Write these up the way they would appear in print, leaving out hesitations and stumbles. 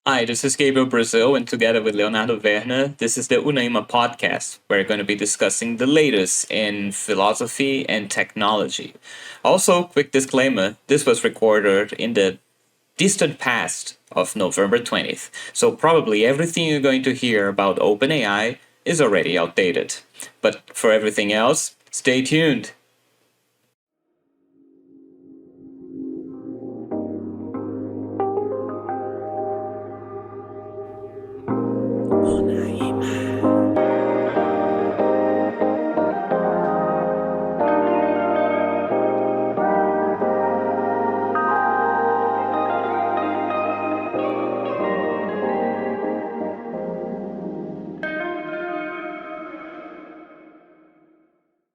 Hi, this is Gabriel Brazil, and together with Leonardo Werner, this is the Unaima Podcast. We're going to be discussing the latest in philosophy and technology. Also, quick disclaimer, this was recorded in the distant past of November 20th, so probably everything you're going to hear about OpenAI is already outdated. But for everything else, stay tuned.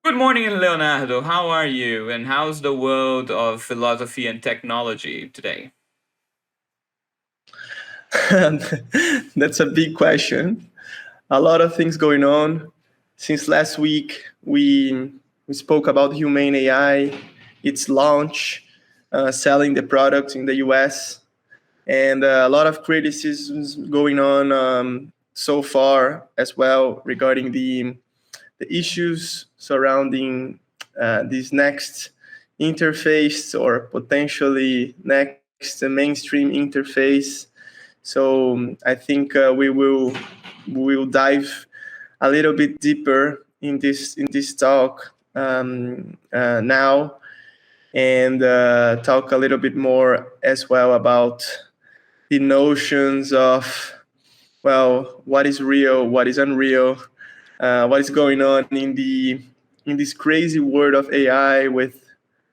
Good morning, Leonardo. How are you? And how's the world of philosophy and technology today? That's a big question. A lot of things going on. Since last week, we spoke about Humane AI, its launch, selling the product in the US, and a lot of criticisms going on so far as well regarding the issues surrounding this next interface or potentially next mainstream interface. So I think we will dive a little bit deeper in this talk now, and talk a little bit more as well about the notions of, well, what is real, what is unreal, what is going on in this crazy world of AI, with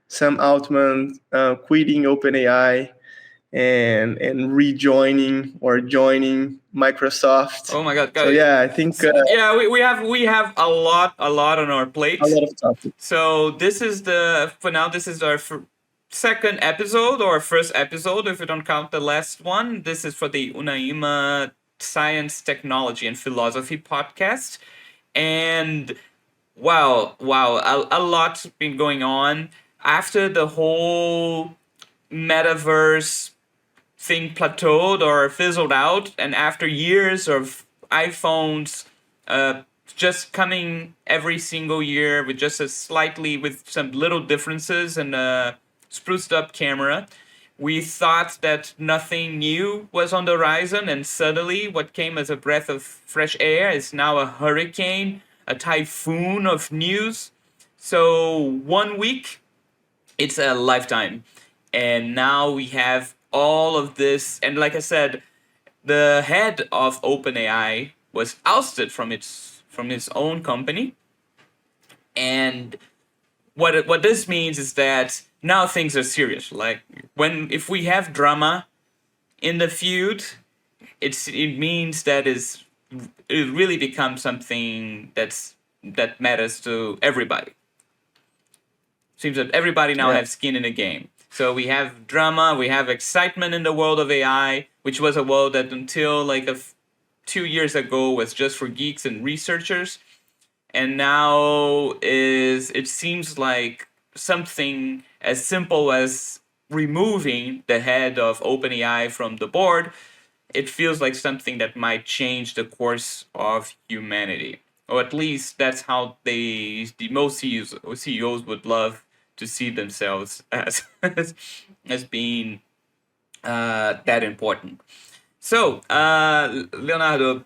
Sam Altman quitting OpenAI and rejoining or joining Microsoft. Oh my God, So guys! yeah, I think Yeah, we have a lot on our a plate. lot of topics. So this is the for now. This is our second episode or first episode if we don't count the last one. This is for the Unaima Science, Technology, and Philosophy podcast, and wow, a lot's been going on after the whole metaverse thing plateaued or fizzled out, and after years of iPhones uh, just coming every single year with just a slightly with some little differences and a spruced up camera, we thought that nothing new was on the horizon, and suddenly what came as a breath of fresh air is now a hurricane, a typhoon of news. So 1 week, it's a lifetime. And now we have all of this. And like I said, the head of OpenAI was ousted from his own company. And what this means is that now things are serious. Like when if we have drama in the feud, it means that it really becomes something that matters to everybody. Seems that everybody now Yeah. has skin in the game. So we have drama, we have excitement in the world of AI, which was a world that until 2 years ago was just for geeks and researchers, and now is it seems like something as simple as removing the head of OpenAI from the board. It feels like something that might change the course of humanity, or at least that's how the most CEOs would love to see themselves as as being that important. So, Leonardo,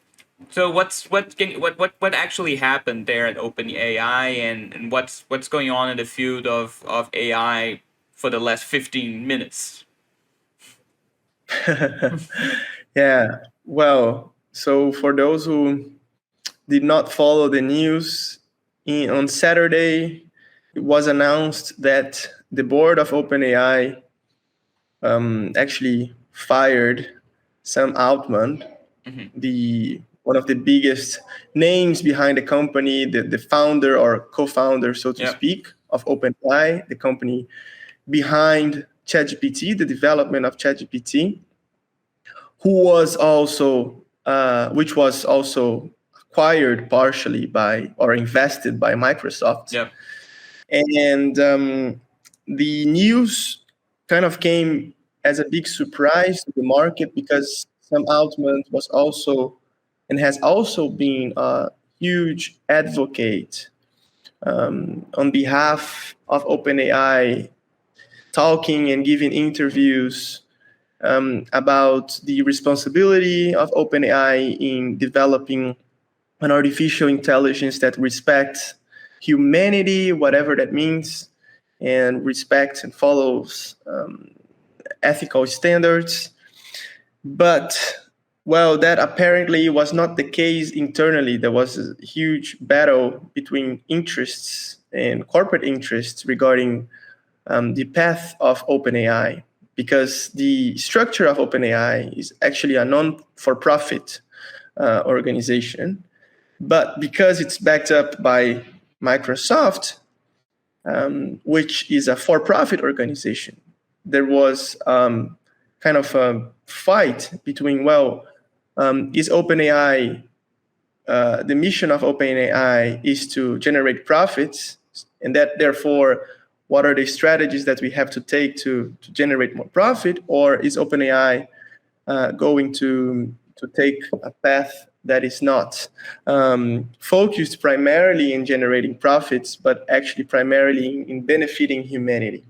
so what actually happened there at OpenAI, and what's going on in the field of AI for the last 15 minutes? Yeah. Well, so for those who did not follow the news, on Saturday, it was announced that the board of OpenAI actually fired Sam Altman, the one of the biggest names behind the company, the founder or co-founder, so to Yeah. speak, of OpenAI, the company behind ChatGPT, the development of ChatGPT, who was also, which was also acquired partially by or invested by Microsoft. Yeah. And the news kind of came as a big surprise to the market because Sam Altman was also and has also been a huge advocate on behalf of OpenAI, talking and giving interviews about the responsibility of OpenAI in developing an artificial intelligence that respects humanity, whatever that means, and respects and follows ethical standards. But, well, that apparently was not the case internally. There was a huge battle between interests and corporate interests regarding the path of OpenAI, because the structure of OpenAI is actually a non-for-profit organization. But because it's backed up by Microsoft, which is a for-profit organization, there was kind of a fight between, is OpenAI, the mission of OpenAI is to generate profits, and that therefore, what are the strategies that we have to take to generate more profit? Or is OpenAI going to take a path that is not focused primarily in generating profits, but actually primarily in benefiting humanity?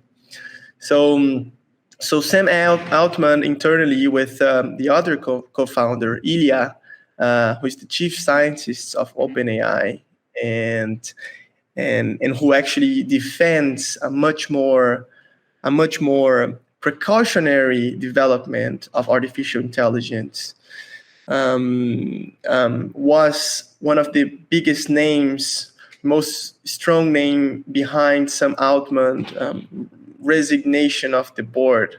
So Sam Altman internally with the other co-founder, Ilya, who is the chief scientist of OpenAI, and who actually defends a much more precautionary development of artificial intelligence, was one of the biggest names, most strong name behind Sam Altman resignation of the board.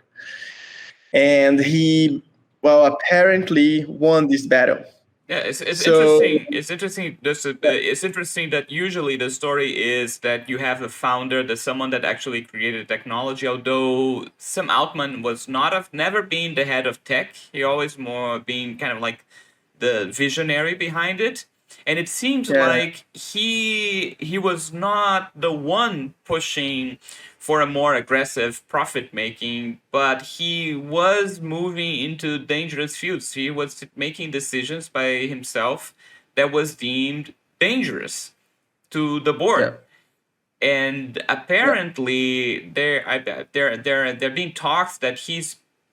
And he, apparently won this battle. Yeah, it's interesting. It's interesting. It's interesting that usually the story is that you have a founder, there's someone that actually created technology. Although Sam Altman was never been the head of tech. He always more being kind of like the visionary behind it. And it seems like he was not the one pushing for a more aggressive profit making, but he was moving into dangerous fields. He was making decisions by himself that was deemed dangerous to the board. And apparently there being talks that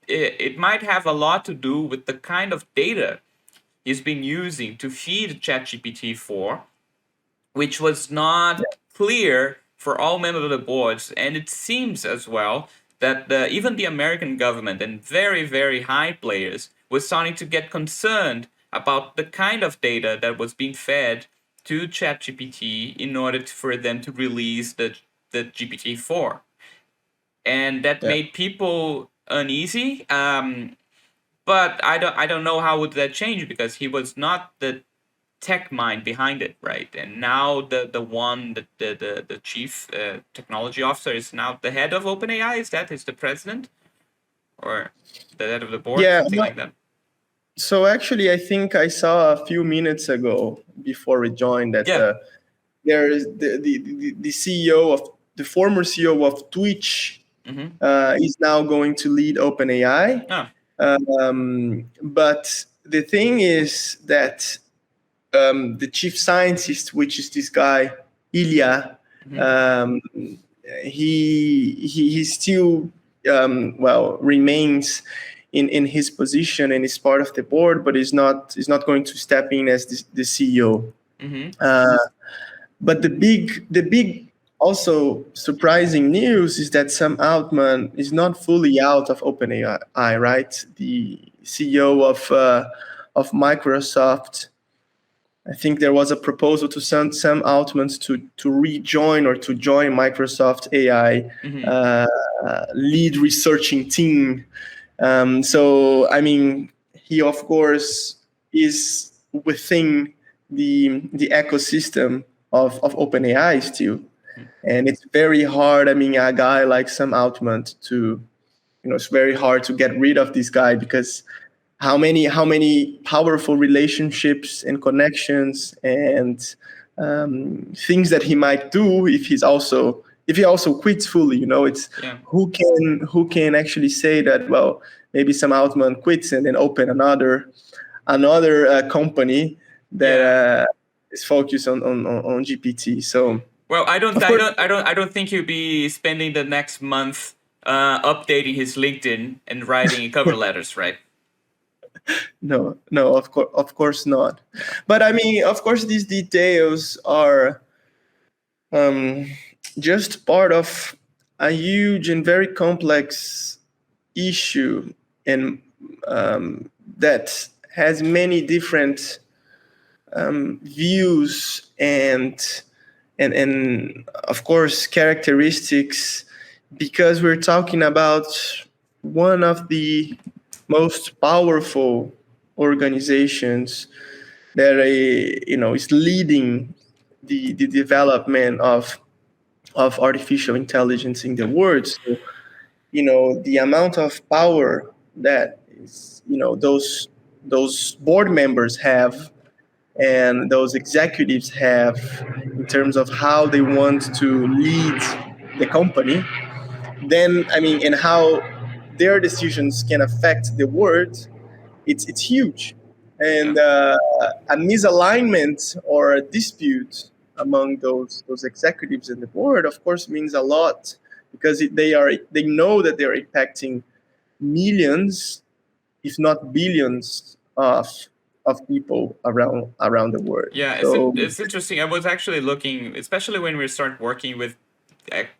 it might have a lot to do with the kind of data he's been using to feed ChatGPT-4, which was not clear for all members of the boards. And it seems as well that even the American government and very, very high players were starting to get concerned about the kind of data that was being fed to ChatGPT in order for them to release the GPT-4. And that made people uneasy. But I don't know how would that change, because he was not the tech mind behind it, right? And now the chief technology officer is now the head of OpenAI. Is the president or the head of the board? Something like that. So actually, I think I saw a few minutes ago before we joined that there is the CEO of the former CEO of Twitch is now going to lead OpenAI. But the thing is that the chief scientist, which is this guy Ilya, he still remains in his position and is part of the board, but is not going to step in as the CEO. But the big also surprising news is that Sam Altman is not fully out of OpenAI, right? The CEO of Microsoft, I think there was a proposal to Sam Altman to rejoin or to join Microsoft AI lead researching team. So, I mean, he, of course, is within the ecosystem of OpenAI still. And it's very hard. I mean, a guy like Sam Altman it's very hard to get rid of this guy, because how many powerful relationships and connections and things that he might do if he also quits fully. It's who can actually say that, well, maybe some Altman quits and then open another company that Yeah. is focused on GPT. So Well, of course, I don't think he'll be spending the next month updating his LinkedIn and writing cover letters, right? no, of course not. Yeah. But I mean, of course, these details are um, just part of a huge and very complex issue, and that has many different views and of course characteristics, because we're talking about one of the most powerful organizations that is leading the development of artificial intelligence in the Yeah. world. So the amount of power that those board members have and those executives have in terms of how they want to lead the company, then I mean, and how their decisions can affect the world, it's huge. Yeah. And a misalignment or a dispute among those executives in the board, of course, means a lot, because they know that they're impacting millions, if not billions, of people around the world. Yeah, So it's interesting. I was actually looking, especially when we start working with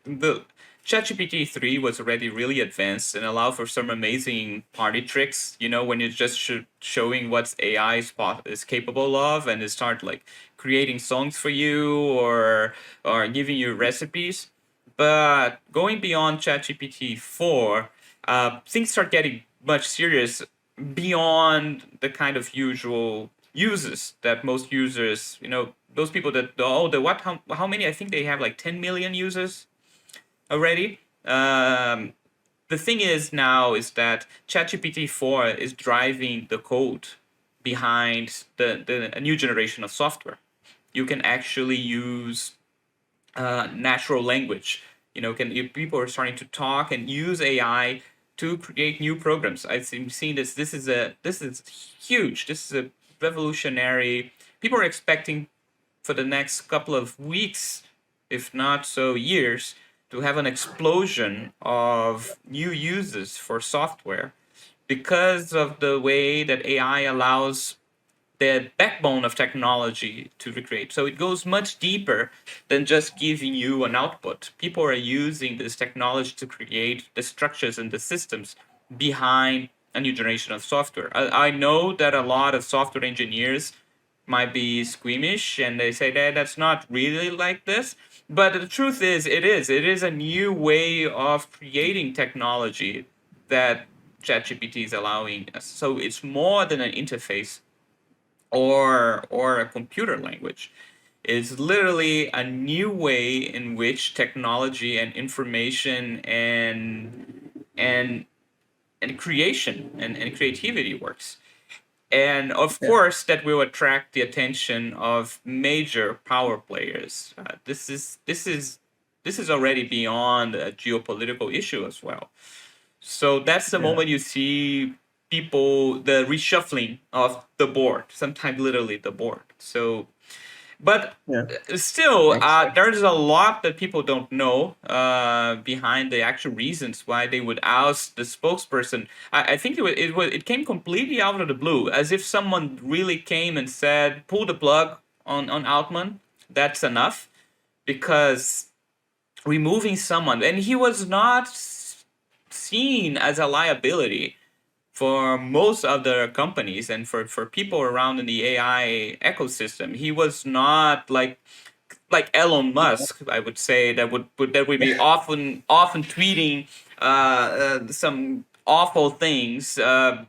the ChatGPT 3 was already really advanced and allow for some amazing party tricks. You know, when you're just showing what AI is capable of, and it start like creating songs for you or giving you recipes. But going beyond ChatGPT 4, things start getting much serious beyond the kind of usual uses that most users, those people that, oh, the what, how many? I think they have like 10 million users already. The thing is now is that ChatGPT 4 is driving the code behind the a new generation of software. You can actually use natural language. People are starting to talk and use AI to create new programs. I've seen this. This is huge. This is a revolutionary. People are expecting for the next couple of weeks, if not so years, to have an explosion of new uses for software because of the way that AI allows the backbone of technology to recreate. So it goes much deeper than just giving you an output. People are using this technology to create the structures and the systems behind a new generation of software. I know that a lot of software engineers might be squeamish and they say that that's not really like this. But the truth is, it is. It is a new way of creating technology that ChatGPT is allowing us. So it's more than an interface or a computer language. It's literally a new way in which technology and information and creation and creativity works. And of yeah, course, that will attract the attention of major power players. This is already beyond a geopolitical issue as well. So that's the yeah, moment you see people, the reshuffling of the board, sometimes literally the board. So, but yeah, still, exactly. there's a lot that people don't know behind the actual reasons why they would oust the spokesperson. I think it came completely out of the blue, as if someone really came and said, "Pull the plug on Altman. That's enough," because removing someone, and he was not seen as a liability for most other companies and for people around in the AI ecosystem. He was not like Elon Musk, I would say, that would be often tweeting some awful things on.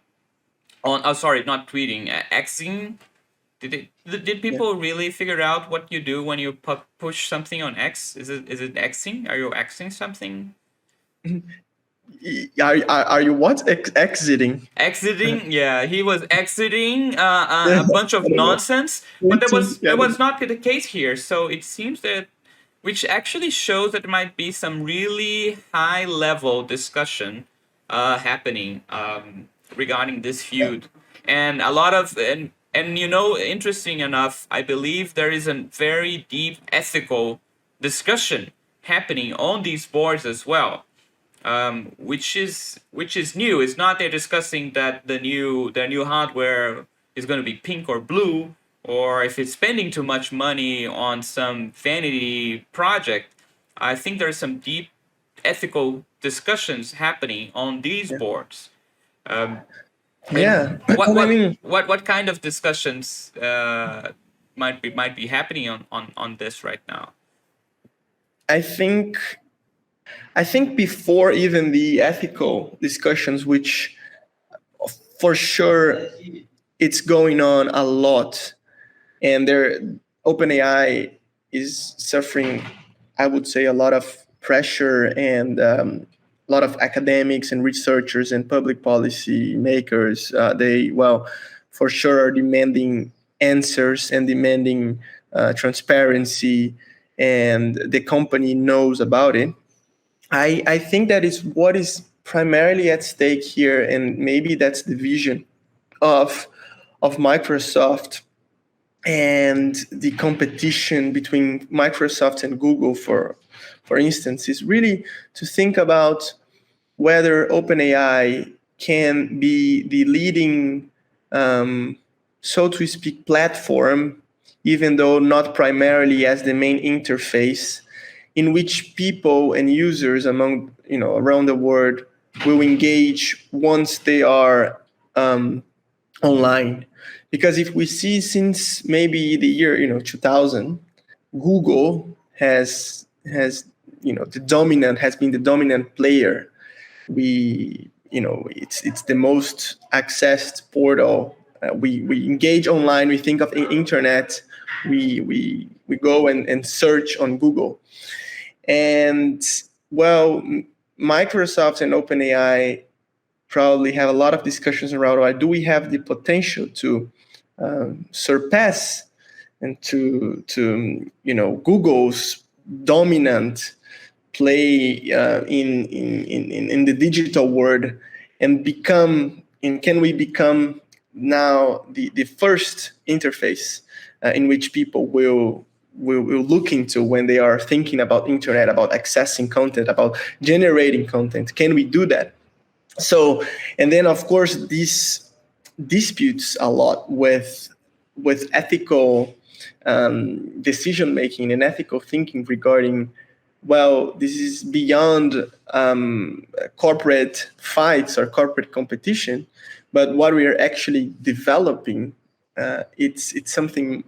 Oh, sorry, not tweeting, Xing. Did Yeah. people really figure out what you do when you push something on X? Is it Xing? Are you Xing something? Are you what exiting? Exiting, yeah, he was exiting Yeah, a bunch of I don't know. nonsense, but that Tweeting, was yeah, that was not the case here. So it seems that, which actually shows that there might be some really high level discussion happening regarding this feud, and a lot of and interesting enough, I believe there is a very deep ethical discussion happening on these boards as well, which is new. It's not they're discussing that the new hardware is going to be pink or blue, or if it's spending too much money on some vanity project. I think there's some deep ethical discussions happening on these Yeah. boards. Um, Yeah. and what And I what mean, what kind of discussions might be happening on this right now? I think I think before even the ethical discussions, which for sure it's going on a lot, and there OpenAI is suffering, I would say, a lot of pressure, and a lot of academics and researchers and public policy makers. They, well, for sure, are demanding answers and demanding transparency, and the company knows about it. I think that is what is primarily at stake here, and maybe that's the vision of Microsoft, and the competition between Microsoft and Google, for instance, is really to think about whether OpenAI can be the leading, so to speak, platform, even though not primarily as the main interface, in which people and users around the world will engage once they are online. Because if we see since maybe the year 2000, Google has been the dominant player. It's the most accessed portal. We engage online. We think of internet. We go and search on Google. And, well, Microsoft and OpenAI probably have a lot of discussions around, do we have the potential to surpass and to Google's dominant play in the digital world, and can we become now the first interface in which people will look into when they are thinking about internet, about accessing content, about generating content? Can we do that? So, and then of course this disputes a lot with ethical decision making and ethical thinking regarding, well, this is beyond corporate fights or corporate competition, but what we are actually developing, it's something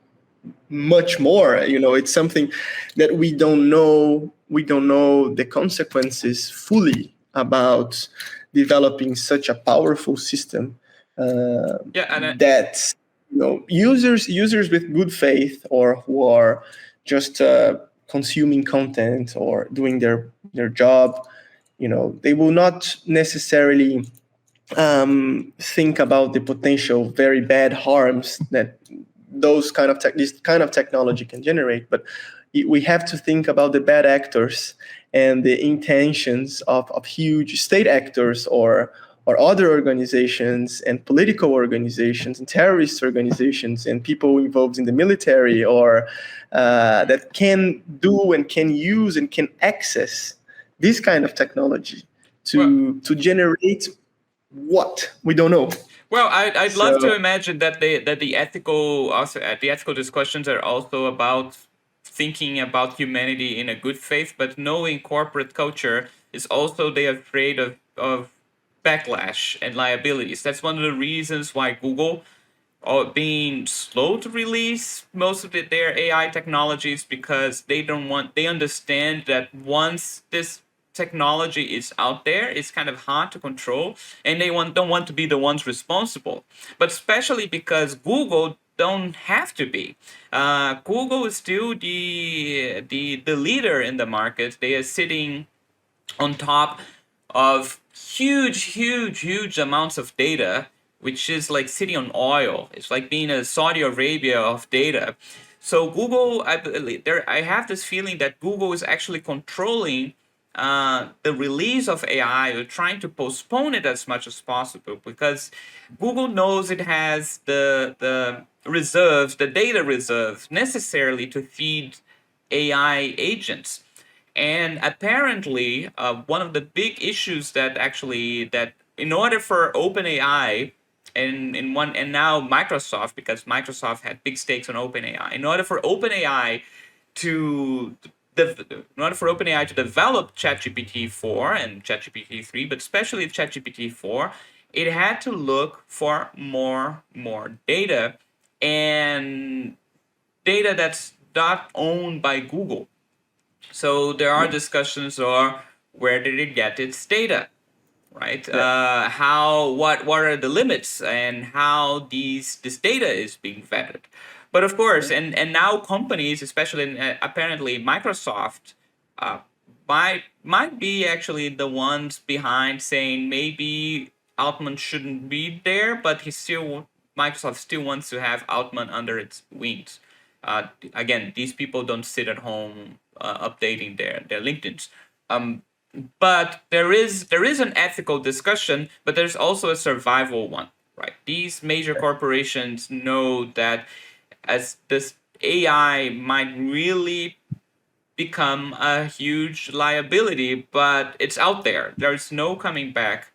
much more. It's something that we don't know the consequences fully about developing such a powerful system, Yeah, that users with good faith, or who are just consuming content or doing their job, they will not necessarily think about the potential very bad harms that this kind of technology can generate. But we have to think about the bad actors and the intentions of huge state actors, or other organizations and political organizations and terrorist organizations and people involved in the military, or that can do and can use and can access this kind of technology well, to generate what we don't know. Well, I'd love to So imagine that the ethical discussions are also about thinking about humanity in a good faith, but knowing corporate culture is also they are afraid of backlash and liabilities. That's one of the reasons why Google are being slow to release most of their AI technologies, because they understand that once this technology is out there, it's kind of hard to control, and they don't want to be the ones responsible. But especially because Google don't have to be. Google is still the leader in the market. They are sitting on top of huge amounts of data, which is like sitting on oil. It's like being a Saudi Arabia of data. So Google, I have this feeling that Google is actually controlling the release of AI, or trying to postpone it as much as possible, because Google knows it has the reserves, the data reserves necessarily to feed AI agents. And apparently, one of the big issues that in order for OpenAI and now Microsoft, because Microsoft had big stakes on OpenAI, to in order for OpenAI to develop ChatGPT 4 and ChatGPT 3, but especially ChatGPT 4, it had to look for more data, and data that's not owned by Google. So there are discussions on where did it get its data, right? What are the limits, and how this data is being vetted. But of course, and now companies, especially apparently Microsoft, uh, might be actually the ones behind saying maybe Altman shouldn't be there, but Microsoft still wants to have Altman under its wings. Again, these people don't sit at home updating their LinkedIn's. But there is an ethical discussion, but there's also a survival one, right? These major corporations know that as this AI might really become a huge liability, but it's out there. There's no coming back,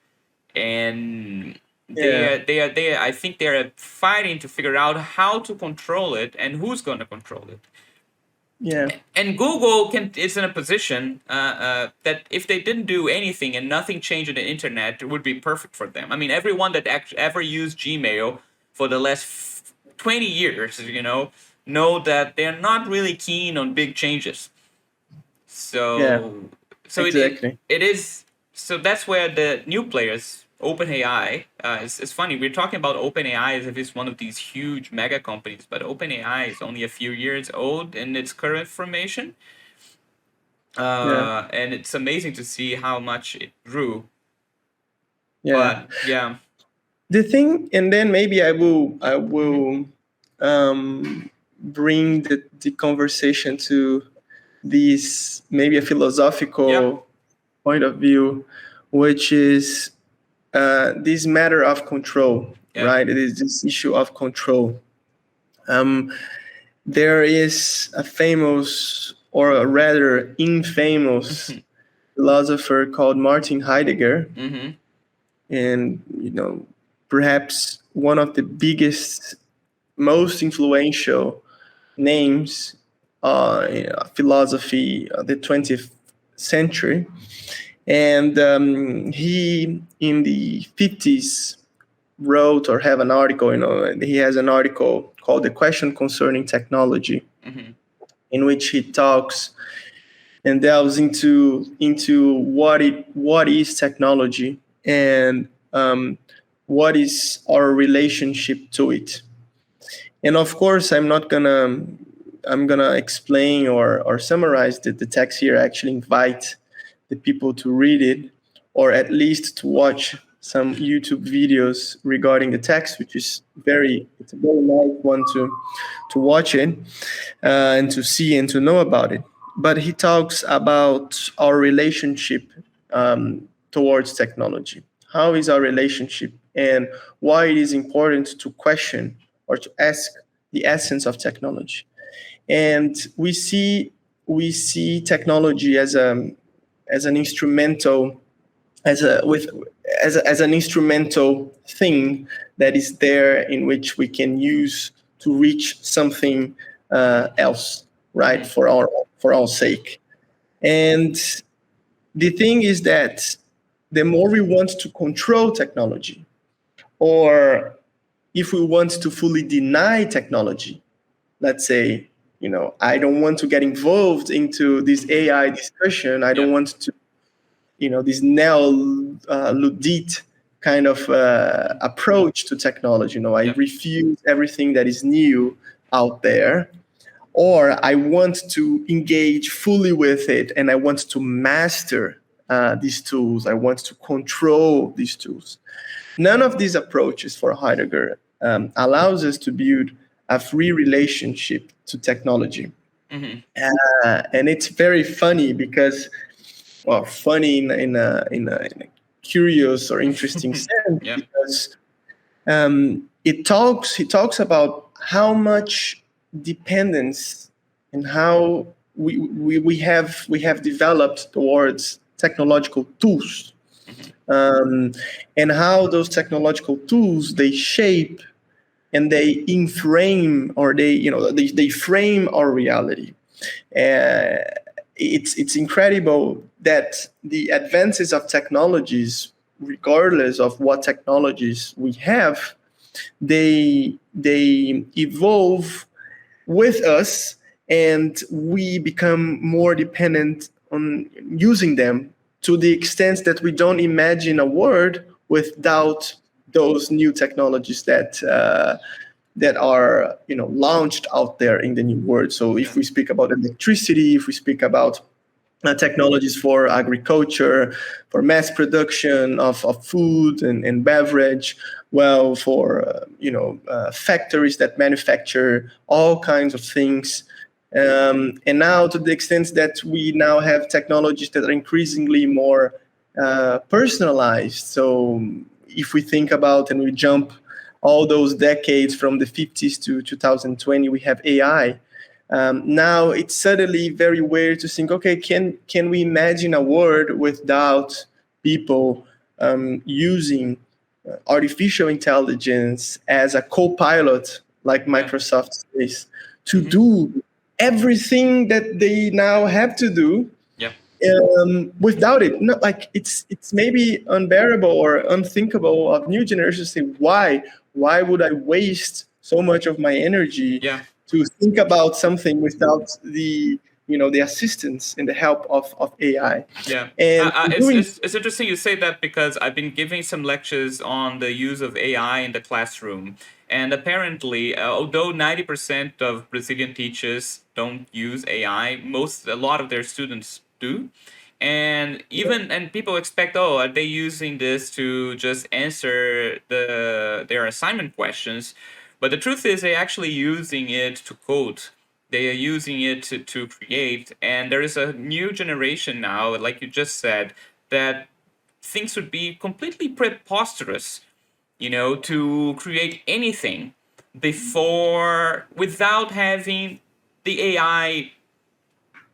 and I think they're fighting to figure out how to control it and who's going to control it. Yeah. And Google is in a position that if they didn't do anything and nothing changed in the internet, it would be perfect for them. I mean, everyone that ever used Gmail for the last 20 years, know that they're not really keen on big changes. So, Exactly. it is. So that's where the new players, OpenAI, it's funny. We're talking about OpenAI as if it's one of these huge mega companies, but OpenAI is only a few years old in its current formation. And it's amazing to see how much it grew. But yeah. The thing, and then maybe I will bring the conversation to this, maybe a philosophical point of view, which is this matter of control, right? It is this issue of control. There is a famous, or a rather infamous philosopher called Martin Heidegger. And, perhaps one of the biggest, most influential names in philosophy of the 20th century. And he, in the 50s, wrote or have an article, he has an article called The Question Concerning Technology, in which he talks and delves into what is technology, and what is our relationship to it. And of course, I'm gonna explain or summarize the text here. I actually invite the people to read it, or at least to watch some YouTube videos regarding the text, which is it's a very nice one to watch it and to see and to know about it. But he talks about our relationship towards technology. How is our relationship, and why it is important to question or to ask the essence of technology. And we see technology as an instrumental, as an instrumental thing that is there, in which we can use to reach something else, right? For our sake. And the thing is that the more we want to control technology, or if we want to fully deny technology, let's say, I don't want to get involved into this AI discussion. I don't want to, this neo-Luddite kind of approach to technology. I refuse everything that is new out there, or I want to engage fully with it, and I want to master these tools. I want to control these tools. None of these approaches for Heidegger allows us to build a free relationship to technology. And it's very funny, because well, funny in a curious or interesting sense, Yeah. because he talks about how much dependence and how we have developed towards technological tools, Hmm. um, and how those technological tools, they shape and they inframe, or they frame our reality. uh, it's incredible that the advances of technologies, regardless of what technologies we have, they evolve with us, and we become more dependent on using them, to the extent that we don't imagine a world without those new technologies that are launched out there in the new world. So if Yeah. we speak about electricity, if we speak about technologies for agriculture, for mass production of food and beverage, well, for factories that manufacture all kinds of things. And now, to the extent that we now have technologies that are increasingly more personalized. So if we think about and we jump all those decades from the 50s to 2020, we have AI. Now it's suddenly very weird to think, okay, can we imagine a world without people using artificial intelligence as a co-pilot, like Yeah. Microsoft says, to Hmm. do everything that they now have to do Yeah. without it? No, like it's maybe unbearable or unthinkable of new generations to say, why would I waste so much of my energy Yeah. to think about something without the assistance and the help of AI? Yeah. And It's, doing it's interesting you say that because I've been giving some lectures on the use of AI in the classroom. And apparently, although 90% of Brazilian teachers don't use AI, a lot of their students do. And people expect, oh, are they using this to just answer their assignment questions? But the truth is, they're actually using it to code. They are using it to create. And there is a new generation now, like you just said, that thinks would be completely preposterous, to create anything without having the AI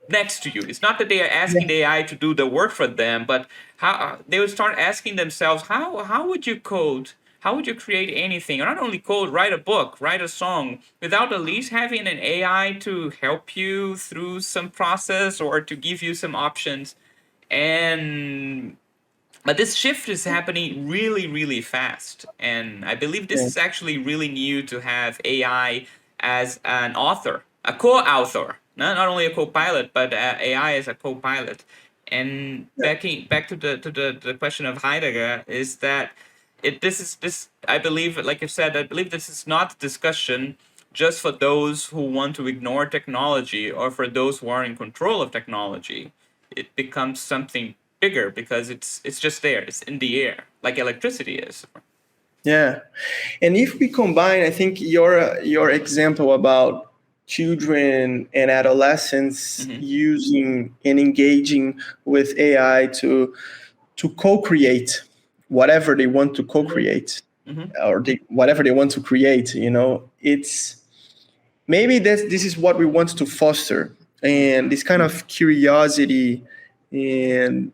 next to you. It's not that they are asking the AI to do the work for them, but how they would start asking themselves, how would you code? How would you create anything? Or not only code, write a book, write a song, without at least having an AI to help you through some process or to give you some options. And but this shift is happening really, really fast. And I believe this yeah, is actually really new to have AI as an author, a co author, not only a co pilot, but AI as a co pilot. And yeah, back to the question of Heidegger is that this I believe, like you said, I believe this is not a discussion just for those who want to ignore technology or for those who are in control of technology. It becomes something bigger because it's just there. It's in the air, like electricity is. yeah. And if we combine, I think your example about children and adolescents Mm-hmm. using and engaging with AI to co-create whatever they want to co-create, Mm-hmm. or whatever they want to create, it's maybe this is what we want to foster, and this kind of curiosity and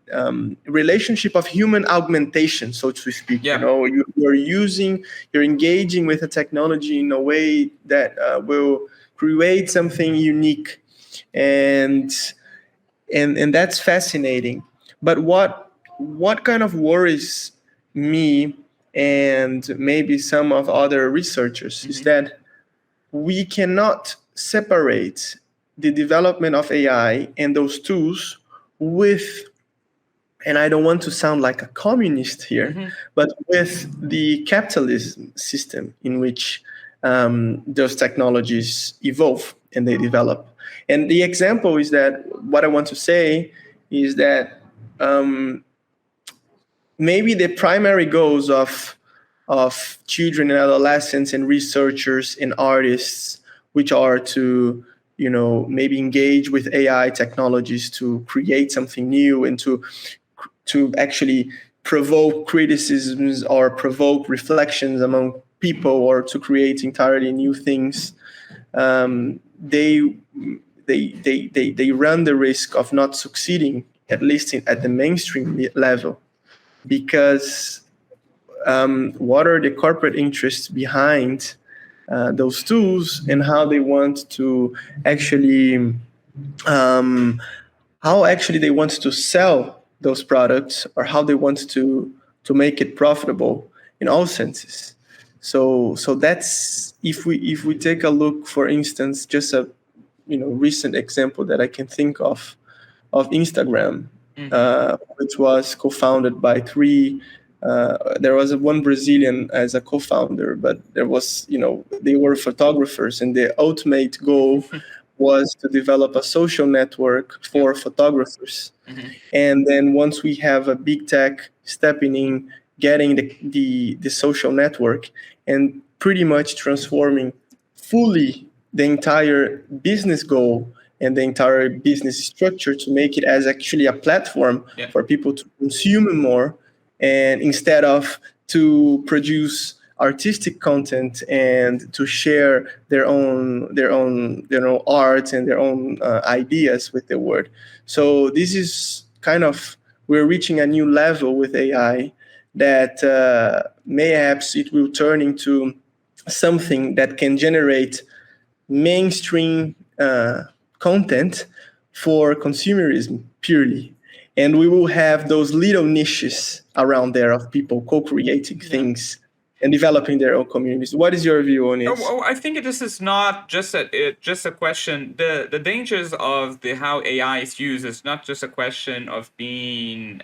relationship of human augmentation, so to speak. Yeah. You're engaging with a technology in a way that will create something unique, and and that's fascinating. But what kind of worries me and maybe some of other researchers is Mm-hmm. that we cannot separate the development of AI and those tools with, and I don't want to sound like a communist here, Mm-hmm. but with the capitalism system in which those technologies evolve and they develop. And the example is that what I want to say is that um, maybe the primary goals of children and adolescents and researchers and artists, which are to maybe engage with AI technologies to create something new and to actually provoke criticisms or provoke reflections among people, or to create entirely new things, they run the risk of not succeeding, at least at the mainstream level, because what are the corporate interests behind those tools, and how they want to actually they want to sell those products, or how they want to make it profitable in all senses. So that's, if we take a look, for instance, just a recent example that I can think of Instagram, which was co-founded by three. There was one Brazilian as a co-founder, but there was, they were photographers, and the ultimate goal was to develop a social network for photographers. And then once we have a big tech stepping in, getting the social network, and pretty much transforming fully the entire business goal and the entire business structure to make it as actually a platform for people to consume more, and instead of to produce artistic content and to share their own art and their own ideas with the world. So this is kind of, we're reaching a new level with AI that mayhaps it will turn into something that can generate mainstream content for consumerism purely. And we will have those little niches around there of people co-creating things and developing their own communities. What is your view on it? I think this is not just a question. The dangers of how AI is used is not just a question of being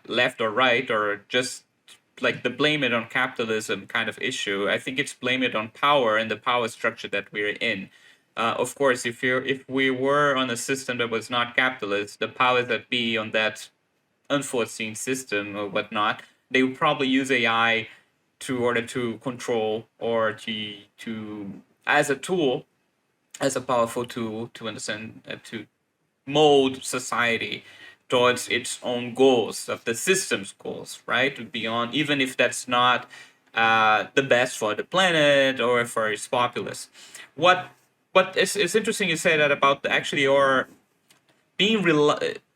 left or right, or just like the blame it on capitalism kind of issue. I think it's blame it on power and the power structure that we're in. Of course, if we were on a system that was not capitalist, the powers that be on that unforeseen system or whatnot, they would probably use AI to order to control, or to as a tool, as a powerful tool to understand, to mold society towards its own goals, of the system's goals, right? Beyond, even if that's not the best for the planet or for its populace. It's interesting you say that about actually your being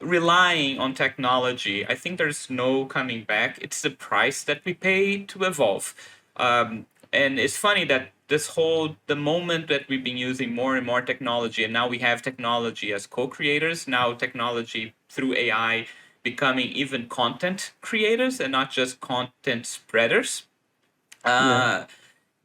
relying on technology. I think there's no coming back. It's the price that we pay to evolve. And it's funny that the moment that we've been using more and more technology, and now we have technology as co-creators, now technology through AI becoming even content creators and not just content spreaders.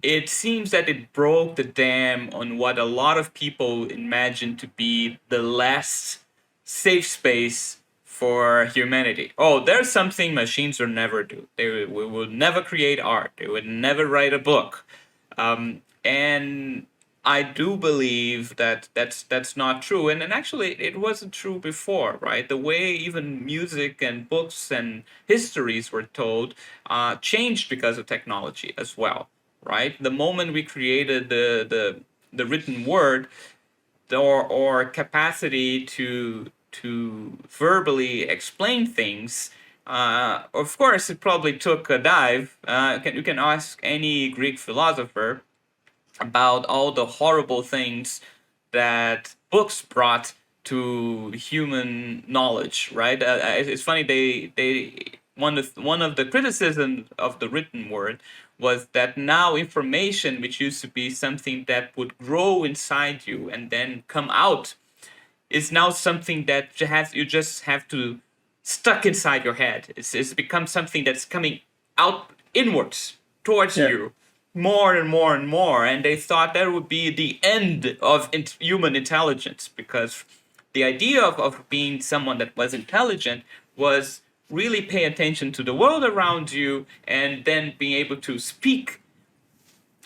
It seems that it broke the dam on what a lot of people imagine to be the last safe space for humanity. Oh, there's something machines will never do. They will never create art. They would never write a book. And I do believe that that's not true. And actually, it wasn't true before, right? The way even music and books and histories were told changed because of technology as well, right? The moment we created the written word, or capacity to verbally explain things, of course, it probably took a dive. You can ask any Greek philosopher about all the horrible things that books brought to human knowledge, right? It's funny, they one of the criticisms of the written word was that now information, which used to be something that would grow inside you and then come out, is now something that you just have to stuck inside your head. It's become something that's coming out inwards towards you more and more and more. And they thought that would be the end of human intelligence, because the idea of being someone that was intelligent was really pay attention to the world around you and then being able to speak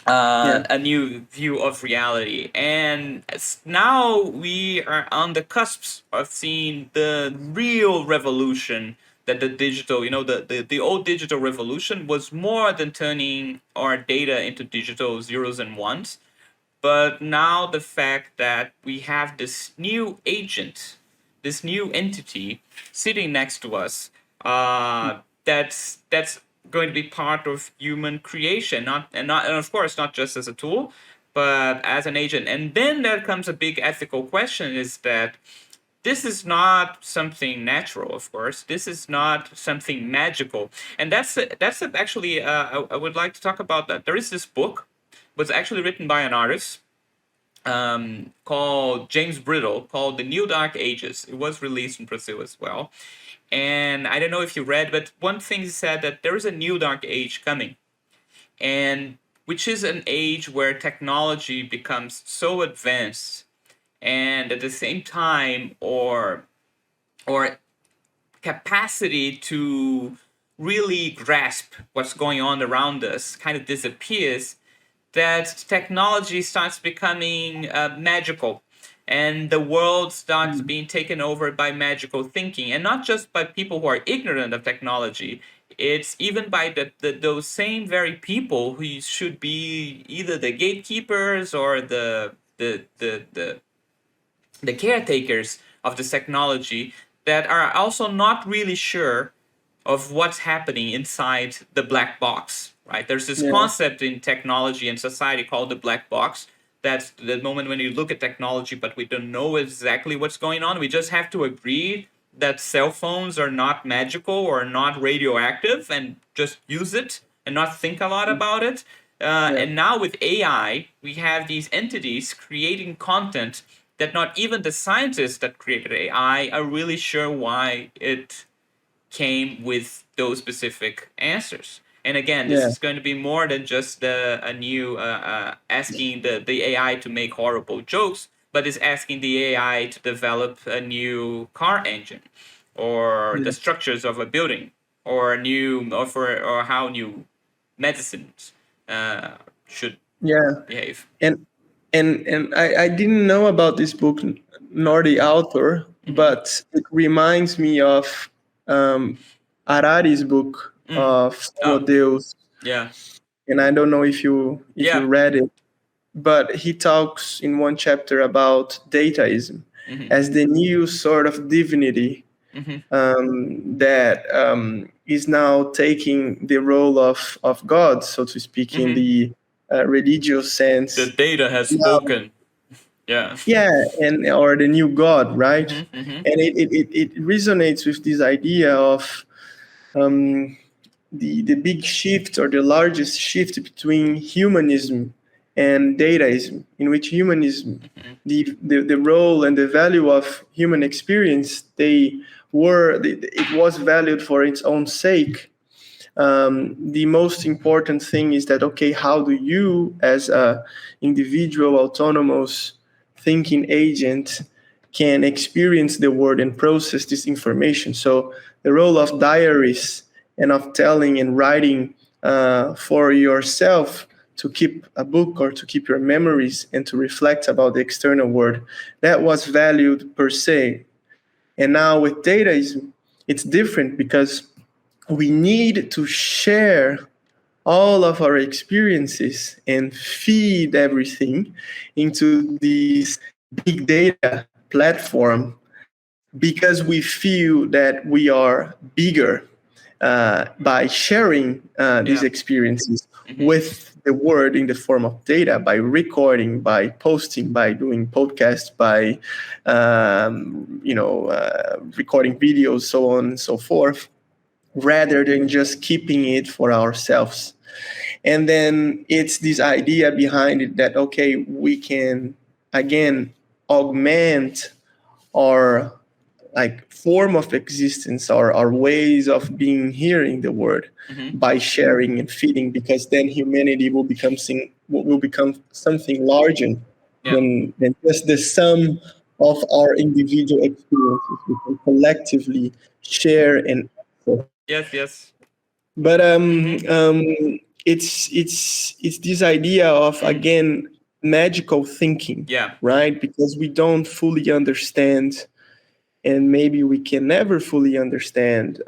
a new view of reality. And now we are on the cusps of seeing the real revolution, that the digital, the old digital revolution was more than turning our data into digital zeros and ones. But now the fact that we have this new agent, this new entity sitting next to us, that's going to be part of human creation, and of course not just as a tool, but as an agent. And then there comes a big ethical question: is that this is not something natural, of course. This is not something magical, and actually I would like to talk about that. There is this book, was actually written by an artist called James Brittle, called The New Dark Ages. It was released in Brazil as well, and I don't know if you read, but one thing he said that there is a new dark age coming, and which is an age where technology becomes so advanced and at the same time or capacity to really grasp what's going on around us kind of disappears, that technology starts becoming magical, and the world starts being taken over by magical thinking, and not just by people who are ignorant of technology. It's even by those same very people who should be either the gatekeepers or the caretakers of this technology, that are also not really sure of what's happening inside the black box, right? There's this Yeah. concept in technology and society called the black box. That's the moment when you look at technology, but we don't know exactly what's going on. We just have to agree that cell phones are not magical or not radioactive and just use it and not think a lot about it. Yeah. And now with AI, we have these entities creating content that not even the scientists that created AI are really sure why it came with those specific answers. And again, this Yeah. is going to be more than just a new asking the AI to make horrible jokes, but is asking the AI to develop a new car engine, or the Yeah. structures of a building, or a new or how new medicines should Yeah. behave. And I didn't know about this book nor the author, Mm-hmm. but it reminds me of um, Harari's book Mm. of Como Oh, Deus, yeah. and I don't know if you Yeah. read it, but he talks in one chapter about dataism Mm-hmm. as the new sort of divinity Mm-hmm. that is now taking the role of God, so to speak, in Mm-hmm. the religious The sense. data has Now, spoken. Yeah. yeah, and or the new God, right? Mm-hmm. Mm-hmm. And it resonates with this idea of um, the big shift or the largest shift between humanism and dataism, in which humanism, the role and the value of human experience, it was valued for its own sake. The most important thing is that, okay, how do you as a individual autonomous thinking agent can experience the world and process this information? So the role of diaries and of telling and writing for yourself, to keep a book or to keep your memories and to reflect about the external world, that was valued per se. And now with dataism, it's different because we need to share all of our experiences and feed everything into this big data platform, because we feel that we are bigger by sharing these Yeah. experiences Mm-hmm. with the world in the form of data, by recording, by posting, by doing podcasts, by recording videos, so on and so forth, rather than just keeping it for ourselves. And then it's this idea behind it that, okay, we can again augment our like form of existence, our ways of being here in the world, Mm-hmm. by sharing and feeding, because then humanity will become something larger Yeah. than just the sum of our individual experiences. We can collectively share and access. Yes. Yes. But Mm-hmm. it's this idea of, Mm. again, magical thinking, Yeah. right? Because we don't fully understand and maybe we can never fully understand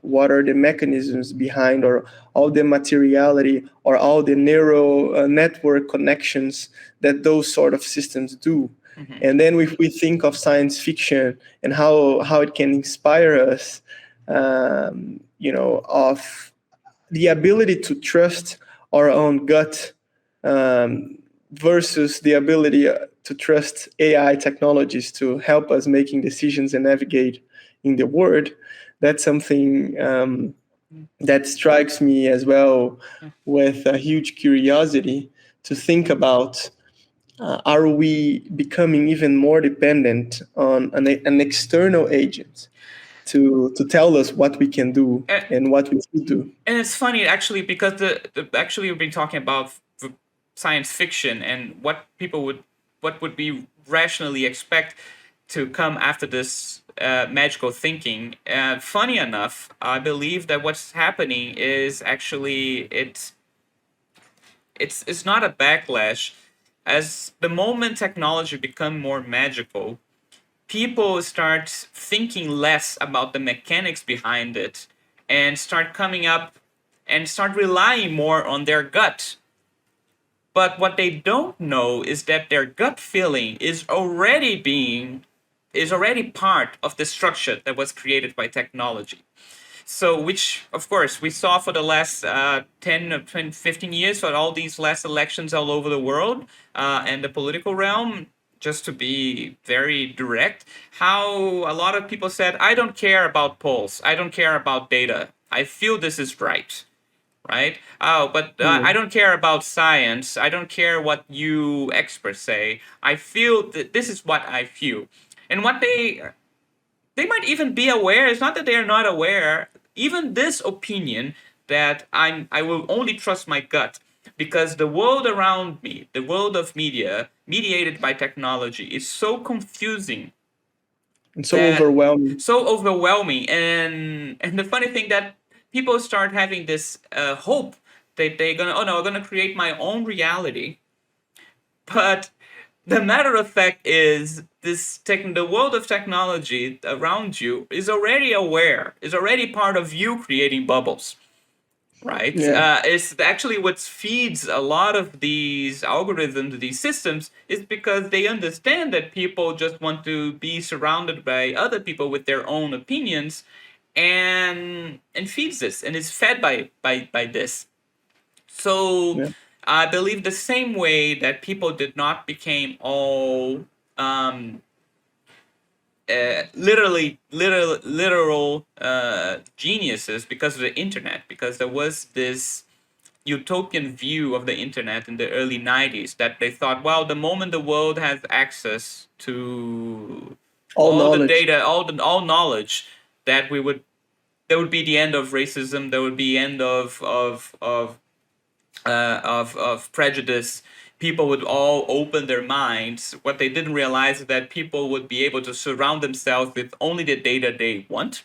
what are the mechanisms behind, or all the materiality, or all the neural network connections that those sort of systems do. Mm-hmm. And then if we think of science fiction and how it can inspire us, of the ability to trust our own gut, versus the ability to trust AI technologies to help us making decisions and navigate in the world. That's something that strikes me as well with a huge curiosity to think about. Are we becoming even more dependent on an external agent to tell us what we can do And, and what we should do? and it's funny actually, because actually we've been talking about science fiction and what would be rationally expect to come after this magical thinking. Funny enough, I believe that what's happening is actually it's not a backlash. As the moment technology become more magical, people start thinking less about the mechanics behind it and start coming up and start relying more on their gut. But what they don't know is that their gut feeling is already part of the structure that was created by technology. So, which, of course, we saw for the last 10 or 20, 15 years, for all these last elections all over the world and the political realm, just to be very direct, how a lot of people said, I don't care about polls, I don't care about data, I feel this is right. Right? Oh, but I don't care about science. I don't care what you experts say. I feel that this is what I feel. And what they might even be aware. It's not that they are not aware. Even this opinion that I will only trust my gut because the world around me, the world of media, mediated by technology, is so confusing, And so that overwhelming. so overwhelming. And the funny thing that people start having this hope that they're gonna, oh no, I'm gonna create my own reality. But the matter of fact is the world of technology around you is already aware, is already part of you creating bubbles, right? Yeah. It's actually what feeds a lot of these algorithms, these systems, is because they understand that people just want to be surrounded by other people with their own opinions, and feeds this and is fed by this. So Yeah. I believe the same way that people did not become all um, literal geniuses because of the internet, because there was this utopian view of the internet in the early 90s that they thought, well, the moment the world has access to All all the knowledge. data, all knowledge, that we would there would be the end of racism, there would be end of prejudice. People would all open their minds. What they didn't realize is that people would be able to surround themselves with only the data they want.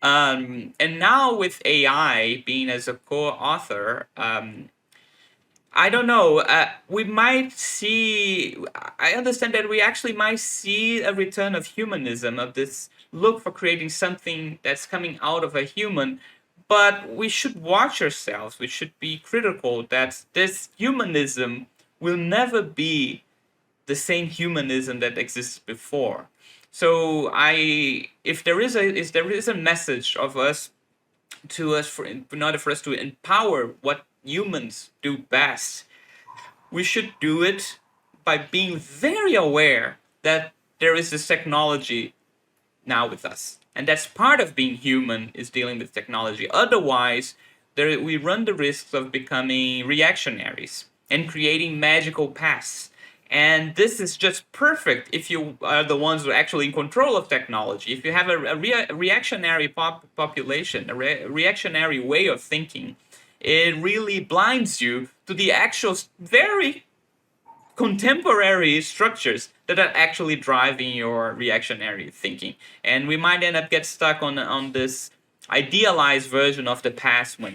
And now with AI being as a co-author, I don't know. We might see. I understand that we actually might see a return of humanism, of this look for creating something that's coming out of a human. But we should watch ourselves. We should be critical that this humanism will never be the same humanism that existed before. So if there is a message of us to us for in order for us to empower what humans do best, we should do it by being very aware that there is this technology now with us. And that's part of being human, is dealing with technology. Otherwise, we run the risks of becoming reactionaries and creating magical paths. And this is just perfect if you are the ones who are actually in control of technology. If you have a reactionary population, reactionary way of thinking, it really blinds you to the actual very contemporary structures that are actually driving your reactionary thinking. And we might end up get stuck on this idealized version of the past when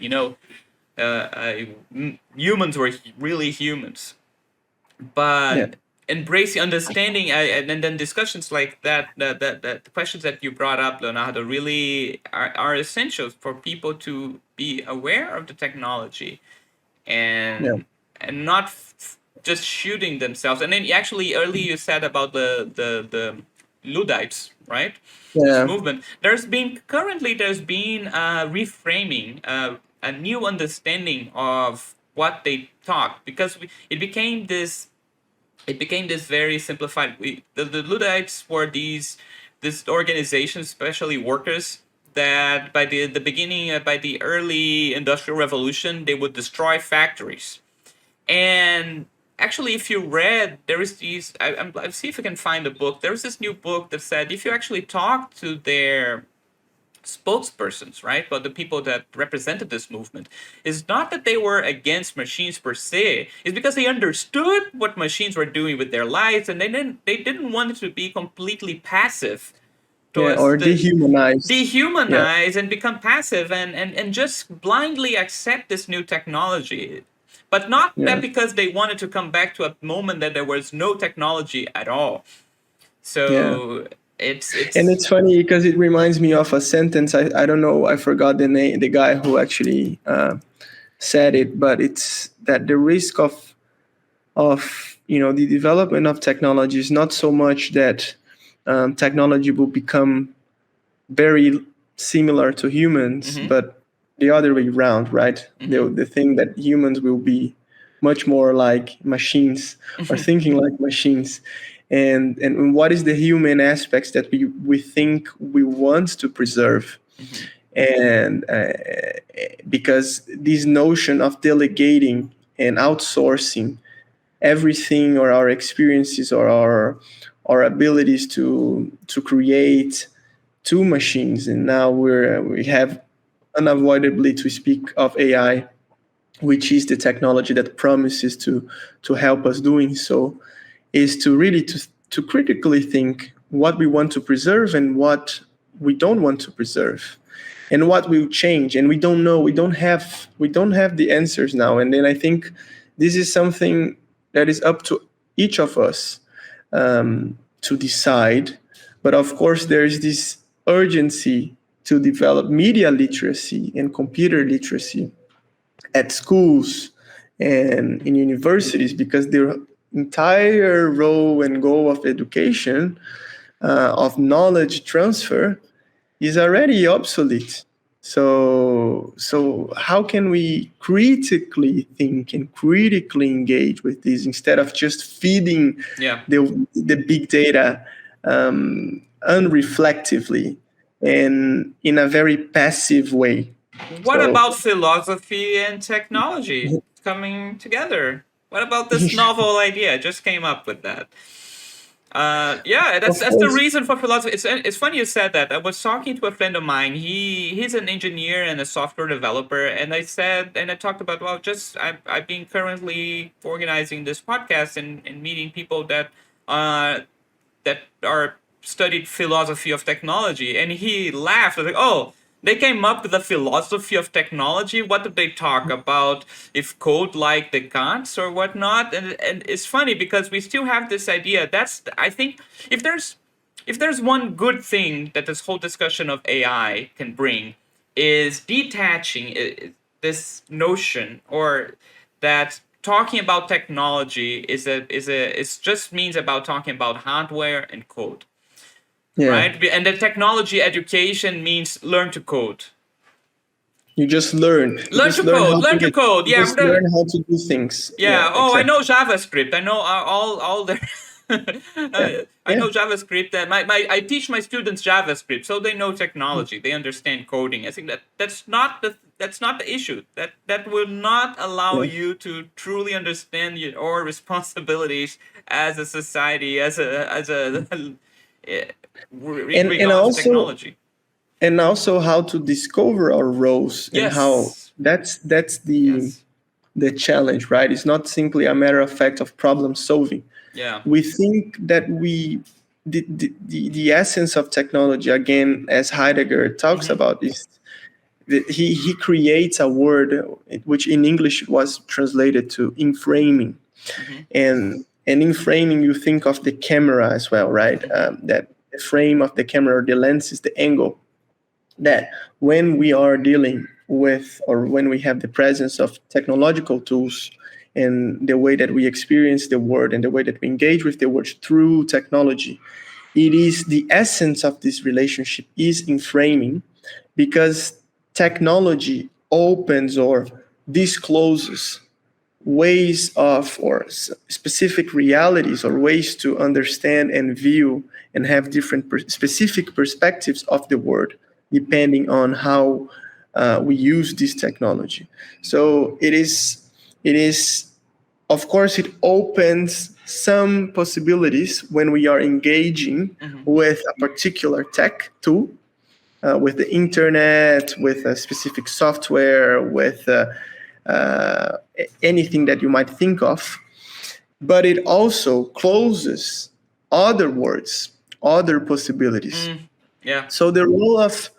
humans were really humans. Yeah. But embrace the understanding, and then discussions like that, the questions that you brought up, Leonardo, really are essential for people to be aware of the technology, Yeah. and not just shooting themselves. And then actually earlier you said about the Luddites, right? This Yeah. movement. There's been reframing, a new understanding of what they talk, because it became this very simplified. The Luddites were this organization, especially workers, that by the beginning, by the early industrial revolution, they would destroy factories. And actually, if you read, there is these. I'll see if I can find a book. There is this new book that said if you actually talk to their spokespersons, right? But the people that represented this movement, is not that they were against machines per se. It's because they understood what machines were doing with their lives, and they didn't want it to be completely passive Yeah. towards Or the dehumanized. Yeah. dehumanize and become passive, and just blindly accept this new technology. But not Yeah. that because they wanted to come back to a moment that there was no technology at all. Yeah. So And it's it's funny because it reminds me of a sentence. I don't know. I forgot the name. The guy who actually said it, but it's that the risk of the development of technology is not so much that technology will become very similar to humans, Mhm. but the other way around, right? Mhm. The thing that humans will be much more like machines or thinking like machines. And what is the human aspects that we think we want to preserve? Mhm. And because this notion of delegating and outsourcing everything, or our experiences, or our abilities to create, to machines, and now we have unavoidably to speak of AI, which is the technology that promises to help us doing so, is to really to critically think what we want to preserve and what we don't want to preserve, and what will change. And we don't know. We don't have the answers now. And then I think this is something that is up to each of us to decide. But of course, there is this urgency to develop media literacy and computer literacy at schools and in universities, because their entire role and goal of education, of knowledge transfer, is already obsolete. So how can we critically think and critically engage with this, instead of just feeding Yeah. the big data unreflectively and in a very passive way? What So about philosophy and technology coming together? What about this novel idea? I just came up with that. Yeah, of that's the course, reason for philosophy. It's funny you said that. I was talking to a friend of mine. He's an engineer and a software developer, and I talked about, well, just I've been currently organizing this podcast and meeting people that are studied philosophy of technology, and he laughed. I was like, oh, they came up with a philosophy of technology. What did they talk about? If code like the Kants or whatnot? And it's funny because we still have this idea. I think if there's one good thing that this whole discussion of AI can bring, is detaching this notion, or that talking about technology is just means about talking about hardware and code, yeah, right? And the technology education means learn to code. you just learn. You Learn just to learn code. how to Learn to get. code. You Yeah, just learn how to do things. Yeah, yeah. Oh, I exactly. know JavaScript. I know all the. Yeah, I yeah, know JavaScript. I teach my students JavaScript, so they know technology. They understand coding. I think that's not the issue. That will not allow yeah. you to truly understand your responsibilities as a society, as a in And regards to also how to discover our roles, and how yes, that's yes, the challenge, right? It's not simply a matter of fact of problem solving. yeah. We think that the essence of technology, again, as Heidegger talks Mm-hmm. about, is that he creates a word which in English was translated to inframing. Mm-hmm. And And in framing, you think of the camera as well, right? That the frame of the camera, the lens is the angle. That when we are dealing with, or when we have the presence of technological tools, and the way that we experience the world and the way that we engage with the world through technology, it is the essence of this relationship is in framing, because technology opens or discloses ways of, or specific realities, or ways to understand and view and have different specific perspectives of the world, depending on how we use this technology. So it is, of course, it opens some possibilities when we are engaging with a particular tech tool, with the internet, with a specific software, with anything that you might think of. But it also closes other words, other possibilities. Yeah. So the role of,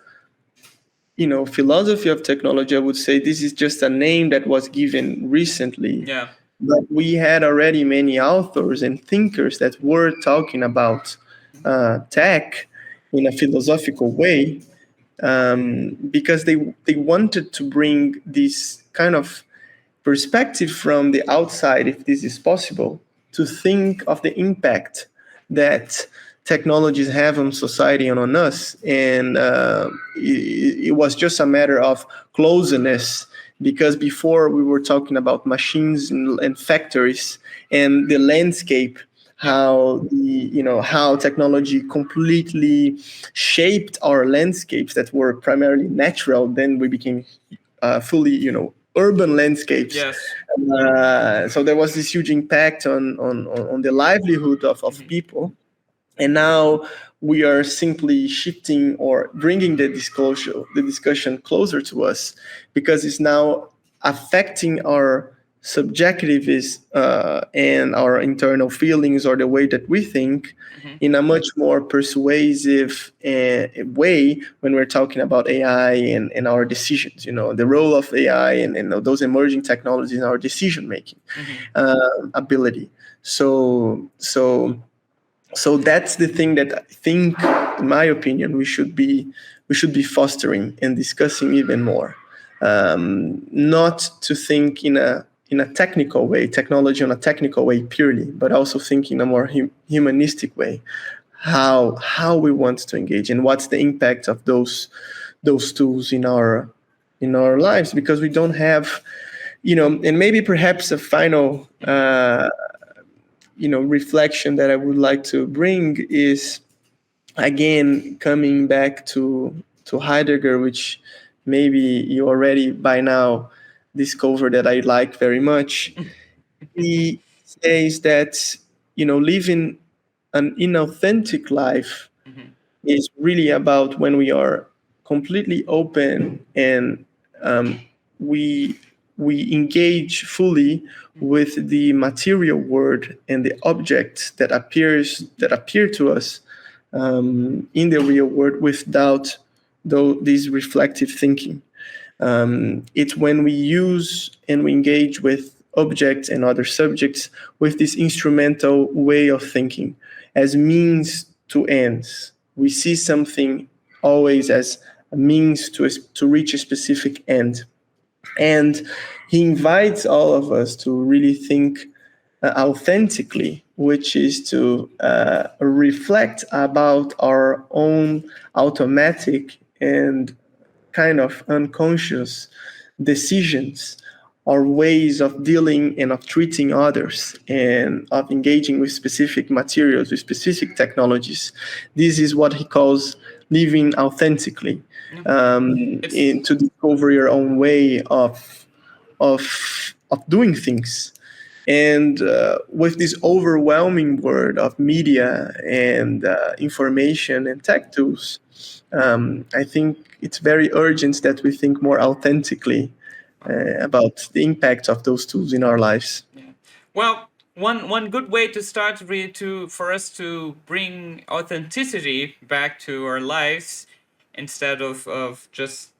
philosophy of technology, I would say this is just a name that was given recently. Yeah. But we had already many authors and thinkers that were talking about tech in a philosophical way, because they wanted to bring this kind of perspective from the outside, if this is possible, to think of the impact that technologies have on society and on us. And it was just a matter of closeness, because before we were talking about machines and factories and the landscape, how technology completely shaped our landscapes that were primarily natural. Then we became fully, urban landscapes. Yes. So there was this huge impact on the livelihood of people. And now we are simply shifting or bringing the discussion closer to us, because it's now affecting our subjectives and our internal feelings, or the way that we think, in a much more persuasive way, when we're talking about AI and our decisions, the role of AI and those emerging technologies in our decision making ability. So that's the thing that I think, in my opinion, we should be fostering and discussing even more. Not to think in a technical way, technology on a technical way purely, but also think in a more humanistic way, how we want to engage, and what's the impact of those tools in our lives, because we don't have, and maybe perhaps a final reflection that I would like to bring is, again, coming back to Heidegger, which maybe you already by now discovered that I like very much. He says that, living an inauthentic life is really about when we are completely open, and we engage fully with the material world and the objects that appear to us in the real world, without this reflective thinking. It's when we use and we engage with objects and other subjects with this instrumental way of thinking, as means to ends. We see something always as a means to reach a specific end. And he invites all of us to really think authentically, which is to reflect about our own automatic and kind of unconscious decisions, or ways of dealing and of treating others, and of engaging with specific materials, with specific technologies. This is what he calls living authentically, to discover your own way of doing things. And with this overwhelming world of media and information and tech tools, I think it's very urgent that we think more authentically about the impact of those tools in our lives. Yeah. Well, one good way to start really for us to bring authenticity back to our lives, instead of just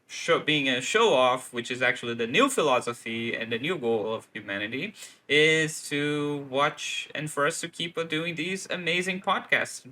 being a show off, which is actually the new philosophy and the new goal of humanity, is to watch and for us to keep doing these amazing podcasts.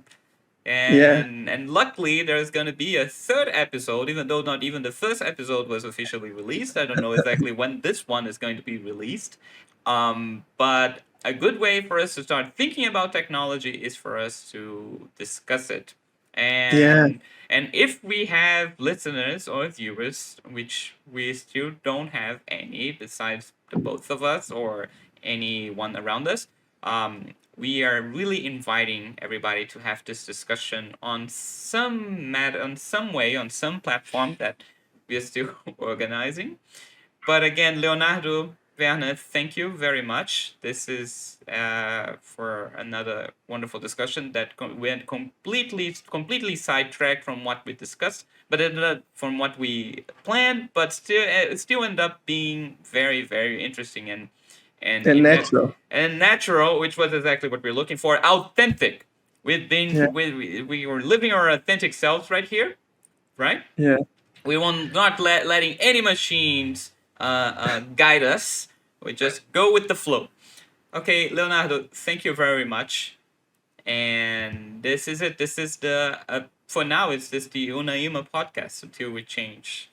Yeah. And luckily there's gonna be a third episode, even though not even the first episode was officially released. I don't know exactly when this one is going to be released. But a good way for us to start thinking about technology is for us to discuss it. Yeah. And if we have listeners or viewers, which we still don't have any besides the both of us or anyone around us, we are really inviting everybody to have this discussion on on some way, on some platform that we are still organizing. But again, Leonardo, Werner, thank you very much. This is for another wonderful discussion that went completely sidetracked from what we discussed, but from what we planned, but still end up being very interesting And natural. and natural, which was exactly what we're looking for. Authentic. Yeah. We were living our authentic selves right here, right? Yeah. We will not letting any machines guide us. We just go with the flow. Okay, Leonardo, thank you very much. And this is it. This is the for now. It's just the Unaima podcast until we change.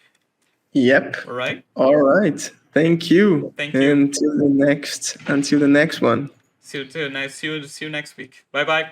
Yep. All right. All right. Thank you. Thank you. Until the next one. See you next week. Bye bye.